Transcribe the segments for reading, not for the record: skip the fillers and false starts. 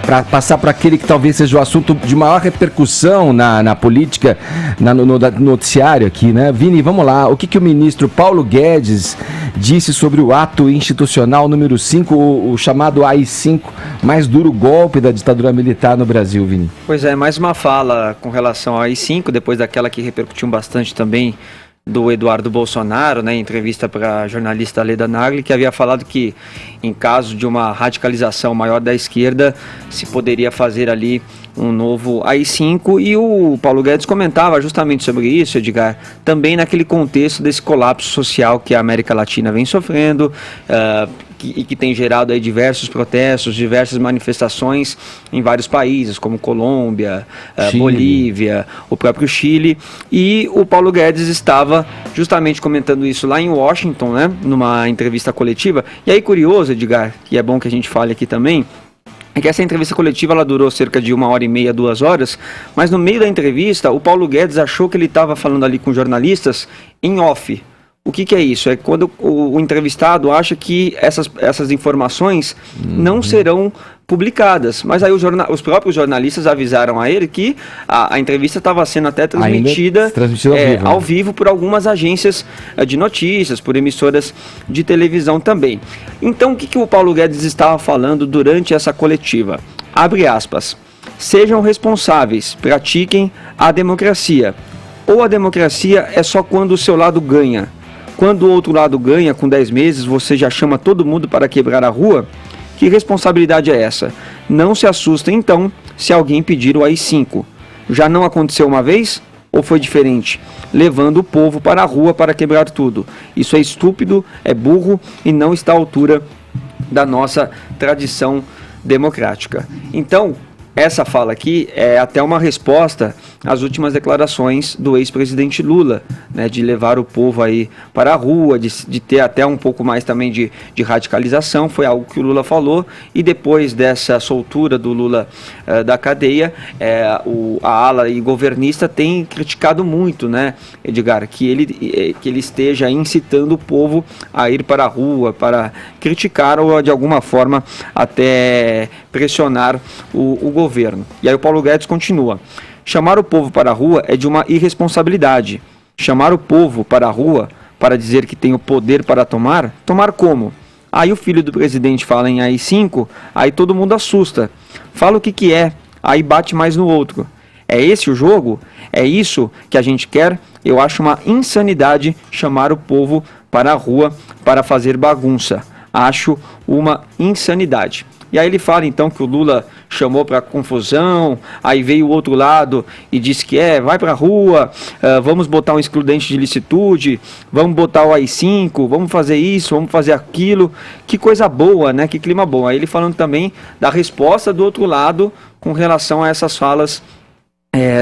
para passar para aquele que talvez seja o assunto de maior repercussão na política, no noticiário aqui, né? Vini, vamos lá. O que o ministro Paulo Guedes disse sobre o ato institucional número 5, o chamado AI-5, mais duro golpe da ditadura militar no Brasil, Vini? Pois é, mais uma fala com relação ao AI-5, depois daquela que repercutiu bastante também do Eduardo Bolsonaro, né, em entrevista para a jornalista Leda Nagli, que havia falado que em caso de uma radicalização maior da esquerda, se poderia fazer ali um novo AI-5, e o Paulo Guedes comentava justamente sobre isso, Edgar, também naquele contexto desse colapso social que a América Latina vem sofrendo, e que tem gerado aí diversos protestos, diversas manifestações em vários países, como Colômbia, Bolívia, o próprio Chile, e o Paulo Guedes estava justamente comentando isso lá em Washington, né, numa entrevista coletiva. E aí, curioso, Edgar, que é bom que a gente fale aqui também, é que essa entrevista coletiva ela durou cerca de 1h30, 2 horas, mas no meio da entrevista o Paulo Guedes achou que ele estava falando ali com jornalistas em off. O que é isso? É quando o entrevistado acha que essas informações não serão publicadas. Mas aí os próprios jornalistas avisaram a ele que a entrevista estava sendo até transmitida ao vivo por algumas agências de notícias, por emissoras de televisão também. Então, o que o Paulo Guedes estava falando durante essa coletiva? Abre aspas. Sejam responsáveis, pratiquem a democracia. Ou a democracia é só quando o seu lado ganha. Quando o outro lado ganha, com 10 meses, você já chama todo mundo para quebrar a rua? Que responsabilidade é essa? Não se assustem, então, se alguém pedir o AI-5. Já não aconteceu uma vez? Ou foi diferente? Levando o povo para a rua para quebrar tudo. Isso é estúpido, é burro e não está à altura da nossa tradição democrática. Então, essa fala aqui é até uma resposta às últimas declarações do ex-presidente Lula, né, de levar o povo aí para a rua, de ter até um pouco mais também de radicalização. Foi algo que o Lula falou, e depois dessa soltura do Lula da cadeia, a ala governista tem criticado muito, né, Edgar, que ele esteja incitando o povo a ir para a rua, para criticar ou de alguma forma até pressionar o governo. E aí o Paulo Guedes continua. Chamar o povo para a rua é de uma irresponsabilidade. Chamar o povo para a rua para dizer que tem o poder para tomar? Tomar como? Aí o filho do presidente fala em AI-5, aí todo mundo assusta. Fala o que é, aí bate mais no outro. É esse o jogo? É isso que a gente quer? Eu acho uma insanidade chamar o povo para a rua para fazer bagunça. Acho uma insanidade. E aí ele fala então que o Lula chamou para confusão, aí veio o outro lado e disse que vai para a rua, vamos botar um excludente de licitude, vamos botar o AI-5, vamos fazer isso, vamos fazer aquilo. Que coisa boa, né? Que clima bom. Aí ele falando também da resposta do outro lado com relação a essas falas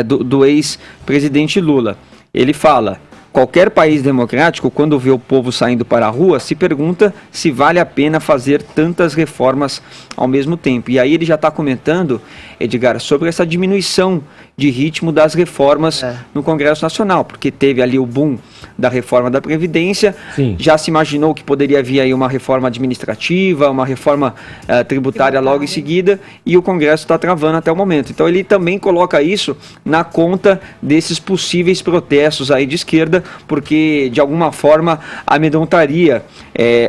do ex-presidente Lula. Ele fala: qualquer país democrático, quando vê o povo saindo para a rua, se pergunta se vale a pena fazer tantas reformas ao mesmo tempo. E aí ele já está comentando, Edgar, sobre essa diminuição de ritmo das reformas no Congresso Nacional, porque teve ali o boom da reforma da Previdência. Sim. Já se imaginou que poderia vir aí uma reforma administrativa, uma reforma tributária logo em seguida, e o Congresso está travando até o momento. Então ele também coloca isso na conta desses possíveis protestos aí de esquerda, porque de alguma forma amedrontaria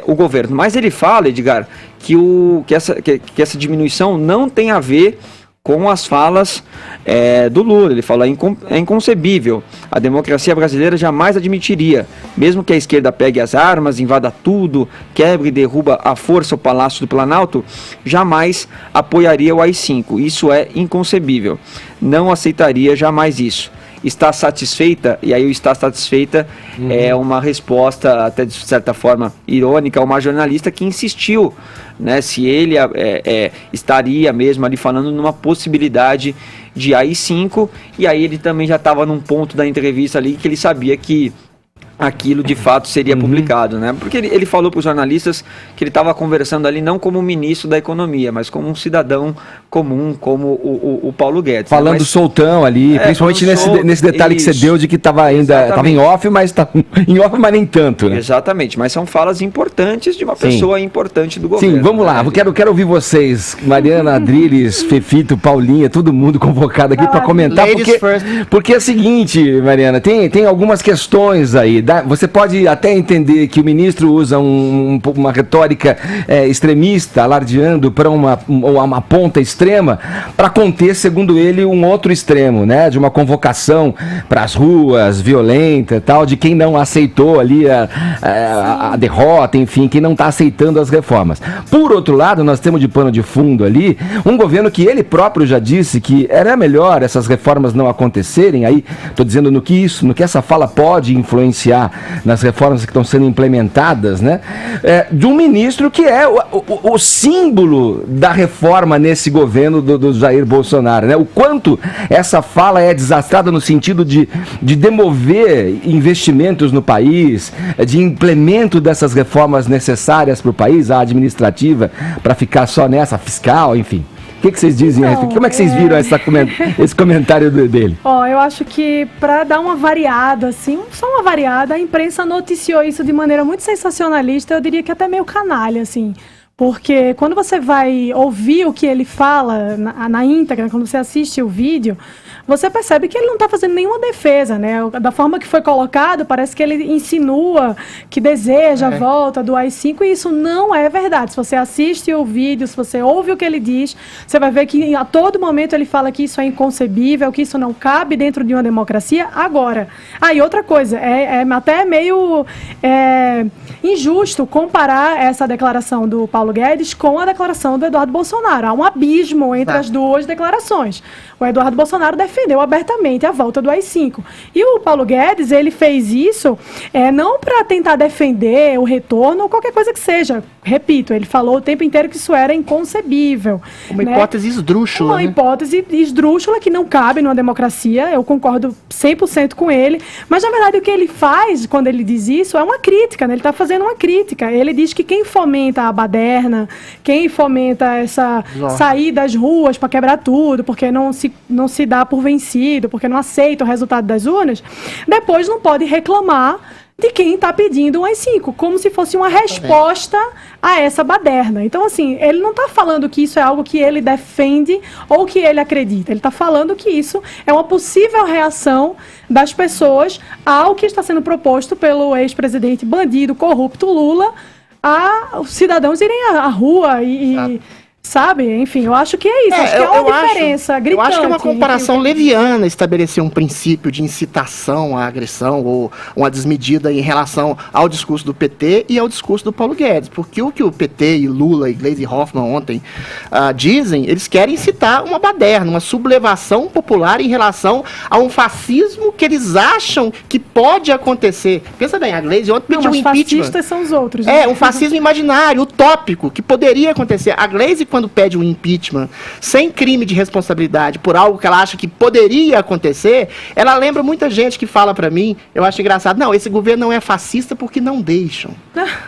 o governo. Mas ele fala, Edgar, que essa diminuição não tem a ver com as falas do Lula. Ele fala: é inconcebível, a democracia brasileira jamais admitiria, mesmo que a esquerda pegue as armas, invada tudo, quebre e derruba à força o Palácio do Planalto, jamais apoiaria o AI-5. Isso é inconcebível, não aceitaria jamais isso. Está satisfeita? E aí o está satisfeita é uma resposta até de certa forma irônica a uma jornalista que insistiu, né, se ele estaria mesmo ali falando numa possibilidade de AI-5, e aí ele também já estava num ponto da entrevista ali que ele sabia que aquilo de fato seria publicado, né? Porque ele falou para os jornalistas que ele estava conversando ali não como ministro da economia, mas como um cidadão comum, como o Paulo Guedes. Falando, né? soltão ali, principalmente nesse detalhe que você deu de que estava em off, mas em off, mas nem tanto, né? Exatamente, mas são falas importantes de uma pessoa importante do governo. Sim, vamos lá, né? quero ouvir vocês, Mariana, Adriles, Fefito, Paulinha, todo mundo convocado aqui para comentar, porque é o seguinte, Mariana, tem algumas questões aí. Você pode até entender que o ministro usa uma retórica extremista, alardeando para uma ponta extrema, para conter, segundo ele, um outro extremo, né? De uma convocação para as ruas, violenta e tal, de quem não aceitou ali a derrota, enfim, quem não está aceitando as reformas. Por outro lado, nós temos de pano de fundo ali um governo que ele próprio já disse que era melhor essas reformas não acontecerem. Aí estou dizendo no que essa fala pode influenciar nas reformas que estão sendo implementadas, né? De um ministro que é o símbolo da reforma nesse governo do Jair Bolsonaro, né? O quanto essa fala é desastrada no sentido de demover investimentos no país, de implemento dessas reformas necessárias para o país, a administrativa, para ficar só nessa, fiscal, enfim. O que vocês dizem? Como é que vocês viram esse comentário dele? Eu acho que para dar uma variada, assim, só uma variada, a imprensa noticiou isso de maneira muito sensacionalista, eu diria que até meio canalha, assim. Porque quando você vai ouvir o que ele fala na íntegra, quando você assiste o vídeo, você percebe que ele não está fazendo nenhuma defesa, né? Da forma que foi colocado, parece que ele insinua que deseja a volta do AI-5, e isso não é verdade. Se você assiste o vídeo, se você ouve o que ele diz, você vai ver que a todo momento ele fala que isso é inconcebível, que isso não cabe dentro de uma democracia. Agora, e outra coisa, até meio injusto comparar essa declaração do Paulo Guedes com a declaração do Eduardo Bolsonaro. Há um abismo entre as duas declarações. O Eduardo Bolsonaro defendeu abertamente a volta do AI-5. E o Paulo Guedes, ele fez isso não para tentar defender o retorno ou qualquer coisa que seja. Repito, ele falou o tempo inteiro que isso era inconcebível. Uma hipótese esdrúxula. Uma hipótese esdrúxula que não cabe numa democracia. Eu concordo 100% com ele. Mas, na verdade, o que ele faz quando ele diz isso é uma crítica, né? Ele está fazendo uma crítica. Ele diz que quem fomenta a baderna, quem fomenta essa saída das ruas para quebrar tudo, porque não se dá por vencido, porque não aceita o resultado das urnas, depois não pode reclamar de quem está pedindo um AI-5, como se fosse uma resposta a essa baderna. Então, assim, ele não está falando que isso é algo que ele defende ou que ele acredita. Ele está falando que isso é uma possível reação das pessoas ao que está sendo proposto pelo ex-presidente bandido, corrupto Lula, a os cidadãos irem à rua sabe? Enfim, eu acho que é isso. Acho que é uma diferença gritante. Eu acho que é uma comparação leviana estabelecer um princípio de incitação à agressão ou uma desmedida em relação ao discurso do PT e ao discurso do Paulo Guedes. Porque o que o PT e Lula e Gleisi Hoffmann ontem dizem, eles querem incitar uma baderna, uma sublevação popular em relação a um fascismo que eles acham que pode acontecer. Pensa bem, a Gleisi ontem pediu um impeachment. Os fascistas são os outros. Né? Um fascismo imaginário, utópico, que poderia acontecer. A Gleisi, quando pede um impeachment sem crime de responsabilidade por algo que ela acha que poderia acontecer, ela lembra muita gente que fala pra mim, eu acho engraçado, não, esse governo não é fascista porque não deixam.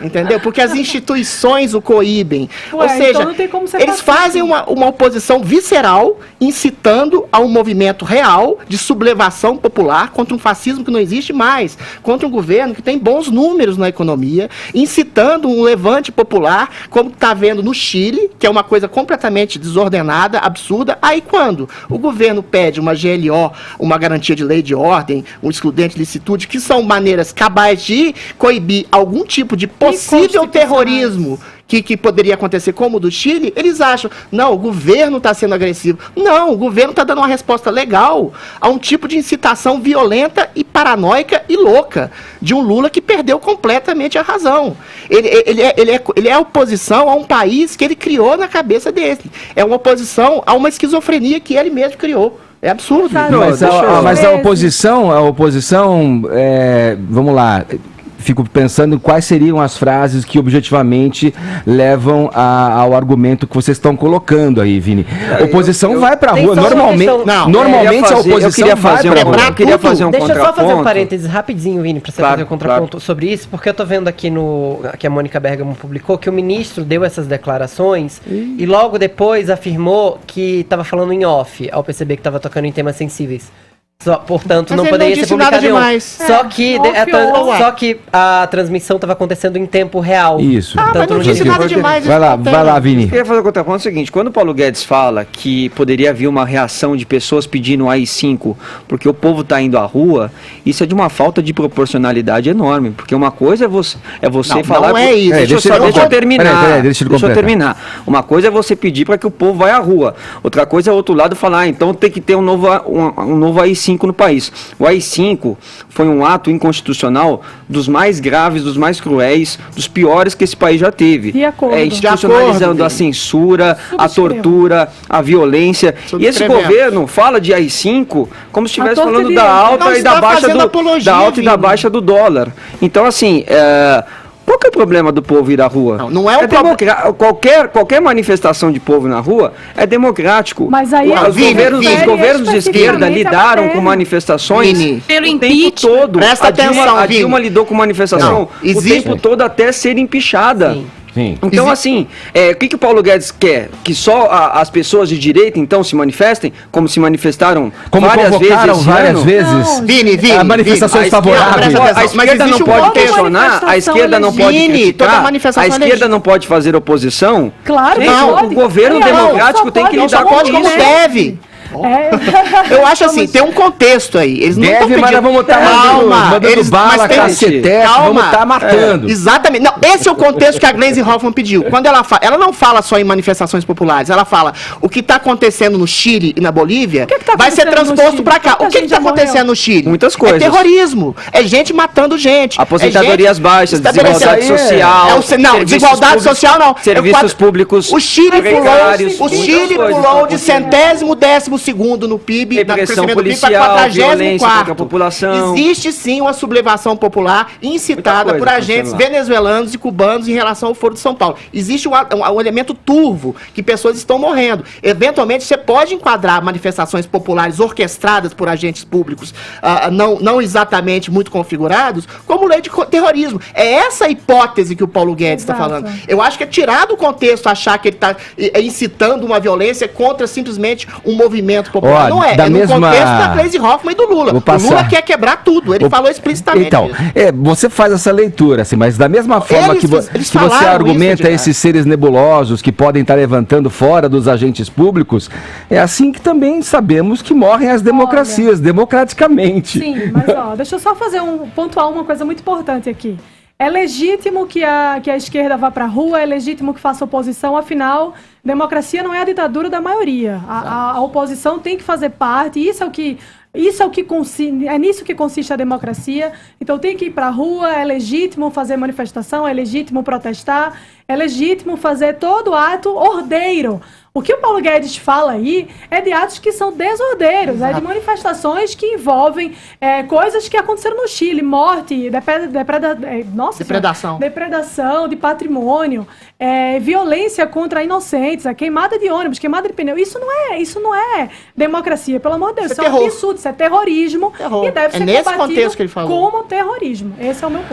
Entendeu? Porque as instituições o coíbem. Ou seja, então não tem como ser eles fazem uma oposição visceral, incitando a um movimento real de sublevação popular contra um fascismo que não existe mais, contra um governo que tem bons números na economia, incitando um levante popular, como está vendo no Chile, que é uma coisa completamente desordenada, absurda. Aí quando o governo pede uma GLO, uma garantia de lei de ordem, um excludente de licitude, que são maneiras cabais de coibir algum tipo de possível terrorismo que poderia acontecer, como o do Chile, eles acham, não, o governo está sendo agressivo. Não, o governo está dando uma resposta legal a um tipo de incitação violenta e paranoica e louca de um Lula que perdeu completamente a razão. Ele é oposição a um país que ele criou na cabeça dele. É uma oposição a uma esquizofrenia que ele mesmo criou. É absurdo. Mas a oposição, vamos lá, fico pensando em quais seriam as frases que objetivamente levam ao argumento que vocês estão colocando aí, Vini. A oposição vai pra Tem rua, só uma normalmente, questão- Não, normalmente a oposição vai pra rua. Eu queria fazer um Deixa eu só contraponto. fazer um parênteses rapidinho, Vini, pra você Claro, fazer o contraponto sobre isso, porque eu tô vendo aqui que a Mônica Bergamo publicou que o ministro deu essas declarações e logo depois afirmou que estava falando em off, ao perceber que estava tocando em temas sensíveis. Portanto, Mas não ele poderia não ser disse nada publicado em off. demais. Só que a transmissão estava acontecendo em tempo real. Isso. Ah, mas Portanto, não disse tinha- nada demais. Vai lá, Vini. Eu queria fazer o contraponto seguinte, quando o Paulo Guedes fala que poderia haver uma reação de pessoas pedindo AI-5 porque o povo está indo à rua, isso é de uma falta de proporcionalidade enorme, porque uma coisa é você Não, falar... não é isso. Deixa eu terminar. Peraí, deixa ele completar. terminar. Uma coisa é você pedir para que o povo vá à rua, outra coisa é o outro lado falar, então tem que ter um novo AI-5 no país. O AI-5 foi um ato inconstitucional dos mais graves, dos mais cruéis, dos piores que esse país já teve. De acordo. Institucionalizando De acordo, a censura, a Subscrevo. tortura, a violência. E esse Subscrevemos. governo fala de AI-5 como se estivesse A torta falando de da direita. alta Não e da está baixa fazendo do apologia, da alta e da Vini. baixa do dólar. Então, assim, qual que é o problema do povo ir à rua? Não é o problema. Qualquer manifestação de povo na rua é democrático. Mas aí os Vini, governos, Vini, os governos de esquerda especificamente lidaram a com matéria. manifestações Vini. Pelo o tempo impeachment. todo. Presta atenção, a Vini. Dilma lidou com manifestação Não, o existe- tempo todo até ser empichada. Sim. Sim. Então, assim, o que o Paulo Guedes quer? Que só as pessoas de direita, então, se manifestem, como se manifestaram Como várias vezes convocaram esse várias ano? vezes Não, Vini, a manifestações A esquerda- favoráveis. presta atenção. A esquerda Mas não existe pode uma questionar, a manifestação esquerda não pode legítima. Toda criticar, manifestação a é esquerda legítima. não pode fazer oposição. Claro que Não, pode. o governo Aliás, democrático só tem que pode, lidar só com pode como isso. deve. É. Eu acho assim, tem um contexto aí. Eles não estão Deve, mas nós vamos estar mandando bala, mas tem- cacetete, vamos estar matando. Exatamente. Não, esse é o contexto que a Gleisi Hoffmann pediu. Quando ela não fala só em manifestações populares, ela fala o que está acontecendo no Chile e na Bolívia que tá vai ser acontecendo no transposto Chile? para cá. Quanta O que gente está já morreu? acontecendo no Chile? Muitas coisas. É terrorismo. É gente matando gente. Aposentadorias baixas, estabelecendo- desigualdade social. Não, serviços desigualdade públicos- social não. Serviços públicos O Chile precários, pulou, o muitas Chile coisas pulou estão de 112º no PIB, Repressão crescimento do PIB, para policial, violência 44º. contra a população. Existe sim uma sublevação popular incitada Muita por coisa agentes acontecendo lá. venezuelanos e cubanos em relação ao Foro de São Paulo. Existe um elemento turvo, que pessoas estão morrendo. Eventualmente, você pode enquadrar manifestações populares orquestradas por agentes públicos não exatamente muito configurados como lei de terrorismo. É essa a hipótese que o Paulo Guedes está Exato. falando. Eu acho que é tirar do contexto achar que ele está incitando uma violência contra simplesmente um movimento popular. Ó, Não é. da É no mesma- contexto da Gleisi Hoffmann e do Lula. Vou O Lula passar. quer quebrar tudo. Ele falou explicitamente. Então, isso. você faz essa leitura, assim, mas da mesma forma Eles que você falaram argumenta isso, Edgar. esses seres nebulosos que podem estar levantando fora dos agentes públicos, é assim que também sabemos que morrem as democracias, democraticamente. Sim, mas deixa eu só pontuar uma coisa muito importante aqui. É legítimo que a esquerda vá para a rua, é legítimo que faça oposição, afinal, democracia não é a ditadura da maioria. A oposição tem que fazer parte, é nisso que consiste a democracia. Então tem que ir para a rua, é legítimo fazer manifestação, é legítimo protestar, é legítimo fazer todo ato ordeiro. O que o Paulo Guedes fala aí é de atos que são desordeiros, é de manifestações que envolvem coisas que aconteceram no Chile, morte, depredação de patrimônio, violência contra inocentes, a queimada de ônibus, queimada de pneu. Isso não é democracia, pelo amor de Deus. Isso é um terror. absurdo, isso é terrorismo Terror. e deve É ser nesse combatido contexto que ele falou. como terrorismo. Esse é o meu ponto.